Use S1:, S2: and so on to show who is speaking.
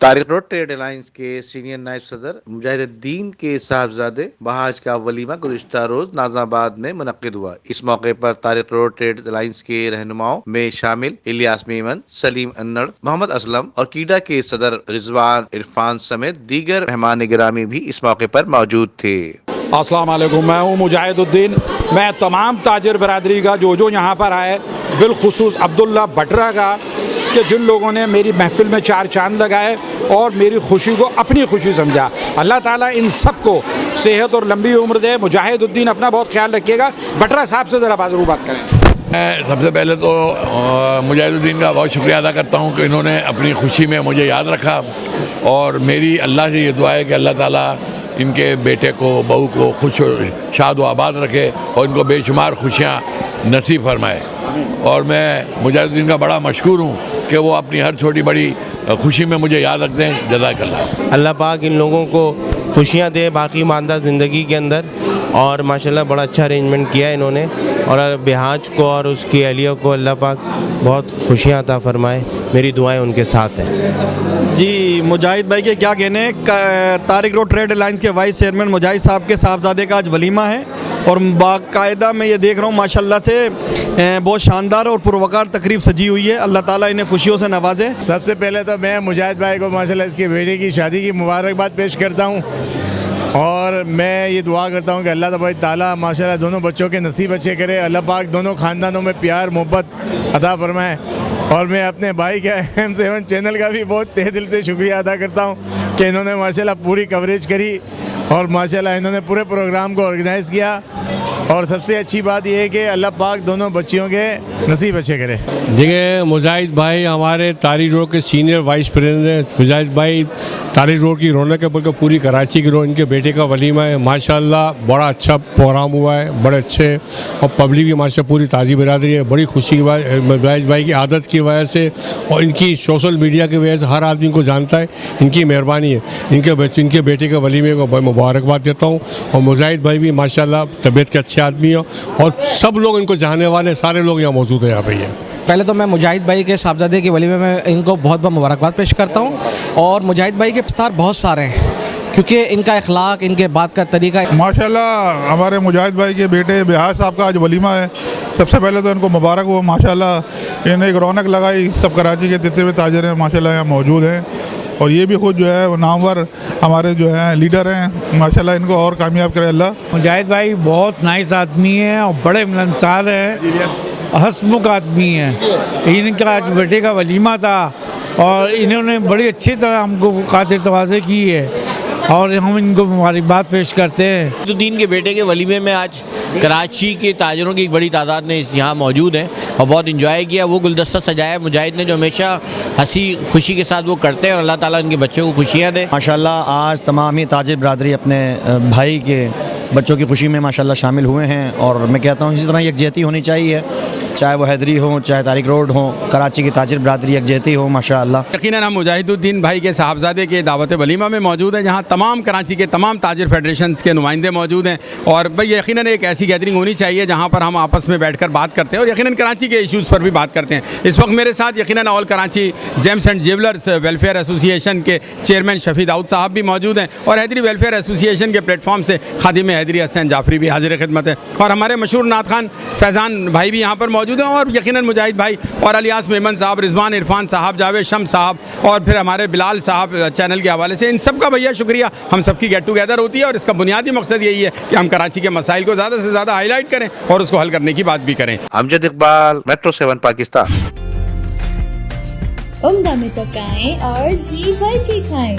S1: Tariq road trade alliance के senior नायब सदर मुजाहिदुद्दीन के साहबजादे बहाज का वलीमा गुज़िश्ता रोज नाज़ाबाद में मुनक्किद हुआ। इस मौके पर तारिक रोड ट्रेड अलायंस के रहनुमाओं में शामिल इलियास मेमन, सलीम अन्नड़, मोहम्मद असलम और कीडा के सदर रिजवान इरफान समेत दीगर मेहमान गिरामी भी इस मौके पर मौजूद थे।
S2: अस्सलाम वालेकुम, मैं हूँ मुजाहिदुद्दीन। मैं तमाम ताजिर बरादरी का जो यहाँ पर आए, बिलखुसूस अब्दुल्ला भटरा का, कि जिन लोगों ने मेरी महफिल में चार चांद लगाए और मेरी खुशी को अपनी खुशी समझा, अल्लाह ताला इन सब को सेहत और लंबी उम्र दे। मुजाहिदुद्दीन अपना बहुत ख्याल रखिएगा। भटरा साहब से ज़रा बात करें।
S3: मैं सबसे पहले तो मुजाहिदुद्दीन का बहुत शुक्रिया अदा करता हूँ कि इन्होंने अपनी खुशी में मुझे याद रखा, और मेरी अल्लाह से ये दुआ है कि अल्लाह ताला इनके बेटे को, बहू को खुश शाद व आबाद रखे और इनको बेशुमार खुशियाँ नसीब फरमाए। और मैं मुजाहिदुद्दीन का बड़ा मशकूर हूँ कि वो अपनी हर छोटी बड़ी खुशी में मुझे याद रखते हैं। जज़ाकल्लाह।
S4: अल्लाह पाक इन लोगों को खुशियाँ दे बाकी मानदा ज़िंदगी के अंदर, और माशाल्लाह बड़ा अच्छा अरेंजमेंट किया है इन्होंने, और बिहाज को और उसकी अहलिया को अल्लाह पाक बहुत खुशियाँ अता फरमाए। मेरी दुआएं उनके साथ हैं।
S5: जी, मुजाहिद भाई के क्या कहने हैं। तारिक रोड ट्रेड अलायंस के वाइस चेयरमैन मुजाहिद साहब के साहबजादे का आज वलीमा है, और बाकायदा मैं ये देख रहा हूँ माशाल्लाह से बहुत शानदार और पुरवकार तकरीब सजी हुई है। अल्लाह ताला इन्हें खुशियों से नवाजे।
S6: सबसे पहले तो मैं मुजाहिद भाई को माशाल्लाह इसके बेटे की शादी की मुबारकबाद पेश करता हूँ, और मैं ये दुआ करता हूँ कि अल्लाह तबारक ताला माशाल्लाह दोनों बच्चों के नसीब अच्छे करे, अल्लाह पाक दोनों ख़ानदानों में प्यार मोहब्बत अता फरमाए। और मैं अपने भाई के M7 चैनल का भी बहुत तहे दिल से शुक्रिया अदा करता हूँ कि इन्होंने माशाल्लाह पूरी कवरेज करी, और माशाल्लाह इन्होंने पूरे प्रोग्राम को ऑर्गेनाइज़ किया। और सबसे अच्छी बात यह है कि अल्लाह पाक दोनों बच्चियों के नसीब अच्छे करे।
S7: देखिए, मुजाहिद भाई हमारे तारिक रोड के सीनियर वाइस प्रेसिडेंट हैं। मुजाहिद भाई तारिक रोड की रौनक है, बल्कि पूरी कराची की रोड। इनके बेटे का वलीमा है, माशाल्लाह बड़ा अच्छा प्रोग्राम हुआ है, बड़े अच्छे, और पब्लिक भी माशा पूरी ताजी बिरादरी है। बड़ी खुशी की बात, मुजाहिद भाई की आदत की वजह से और इनकी सोशल मीडिया की वजह से हर आदमी को जानता है। इनकी मेहरबानी है। इनके बेटे के वलीमे को मैं मुबारकबाद देता हूँ। और मुजाहिद भाई भी माशाल्लाह तबीयत के अच्छे आदमी है, और सब लोग इनको चाहने वाले सारे लोग यहाँ मौजूद हैं। यहाँ पे
S8: पहले तो मैं मुजाहिद भाई के साहबजादे के वलीमे में इनको बहुत बहुत मुबारकबाद पेश करता हूँ। और मुजाहिद भाई के इफ्तार बहुत सारे हैं, क्योंकि इनका अखलाक, इनके बात का तरीका।
S9: माशाल्लाह हमारे मुजाहिद भाई के बेटे बिहाज साहब का आज वलीमा है। सबसे पहले तो इनको मुबारक हो, माशाल्लाह इन्हें एक रौनक लगाई। सब कराची के जितने भी ताजर हैं माशाल्लाह यहाँ मौजूद हैं, और ये भी खुद जो है वो नामवर हमारे जो हैं लीडर हैं। माशाल्लाह इनको और कामयाब करे अल्लाह।
S6: मुजाहिद भाई बहुत नाइस आदमी हैं और बड़े मिलनसार हैं, हंसमुख आदमी हैं। इनका आज बेटे का वलीमा था, और इन्होंने बड़ी अच्छी तरह हमको खातिर तवाज़े की है, और हम इनको मुबारकबाद पेश करते हैं।
S4: तो दीन के बेटे के वलीमे में आज कराची के ताजरों की एक बड़ी तादाद ने यहाँ मौजूद हैं और बहुत इंजॉय किया। वो गुलदस्ता सजाया मुजाहिद ने, जो हमेशा हंसी खुशी के साथ वो करते हैं, और अल्लाह ताला उनके बच्चों को खुशियाँ दे।
S5: माशाल्लाह आज तमाम ही ताजिर बरादरी अपने भाई के बच्चों की खुशी में माशाल्लाह शामिल हुए हैं, और मैं कहता हूँ इसी तरह यकजहती होनी चाहिए, चाहे वो हैदरी हो, चाहे तारिक रोड हो, कराची की ताजिर बरादरी यकजहती हो माशाअल्लाह।
S2: यकीनन हम मुजाहिदुद्दीन भाई के साहबजादे के दावत वलीमा में मौजूद हैं, जहाँ तमाम कराची के तमाम ताजिर फेडरेशंस के नुमाइंदे मौजूद हैं। और भाई यकीनन एक ऐसी गैदरिंग होनी चाहिए जहाँ पर हम आपस में बैठकर बात करते हैं, और यकीनन कराची के इशूज़ पर भी बात करते हैं। इस वक्त मेरे साथ यकीनन all Karachi James and jewellers welfare association के चेयरमैन शफी दाऊद साहब भी मौजूद हैं, और हैदरी वेलफेयर एसोसिएशन के प्लेटफॉर्म से खादिम हैदरी हसन जाफरी भी हाजिर खिदमत है, और हमारे मशहूर नात खान फैज़ान भाई भी यहाँ पर मौजूद हैं, और यकीनन मुजाहिद भाई और इलियास मेमन साहब, रिजवान इरफान साहब, जावेद शम साहब, और फिर हमारे बिलाल साहब चैनल के हवाले से। इन सब का भैया शुक्रिया। हम सबकी गेट टुगेदर होती है, और इसका बुनियादी मकसद यही है कि हम कराची के मसाइल को ज़्यादा से ज़्यादा हाईलाइट करें और उसको हल करने की बात भी करें।
S1: अमजद इकबाल, मेट्रो 7 पाकिस्तान।
S10: उम्दा में पकाएं और जी भर के खाएं।